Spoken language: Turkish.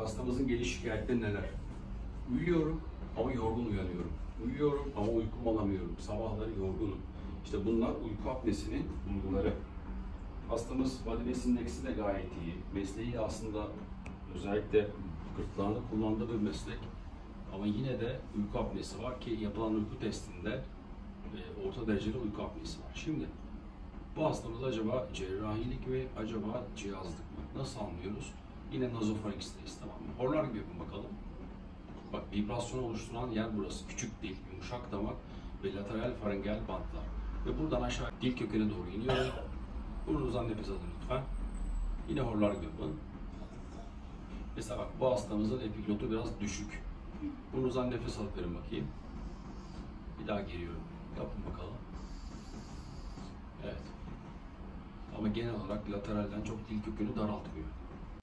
hastamızın geliş şikayetleri neler? Uyuyorum ama yorgun uyanıyorum. Uyuyorum ama uykumu alamıyorum. Sabahları yorgunum. İşte bunlar uyku apnesinin bulguları. Hastamız body mass indeksi de gayet iyi. Mesleği aslında özellikle gırtlağında kullandığı bir meslek. Ama yine de uyku apnesi var ki yapılan uyku testinde orta dereceli uyku apnesi var. Şimdi bu hastamız acaba cerrahilik mi, acaba cihazlık mı? Nasıl anlıyoruz? Yine nazofaringsteyiz, tamam mı? Horlar gibi yapın bakalım. Bak, vibrasyon oluşturan yer burası. Küçük dil, yumuşak damak ve lateral faringel bantlar. Ve buradan aşağı dil köküne doğru iniyorum. Burnunuzdan nefes alın lütfen. Yine horlar gibi yapın. Mesela bak, bu hastamızın epiglotu biraz düşük. Burnunuzdan nefes alıp verin bakayım. Bir daha geliyorum. Yapın bakalım. Evet. Ama genel olarak lateralden çok dil kökünü daraltmıyor.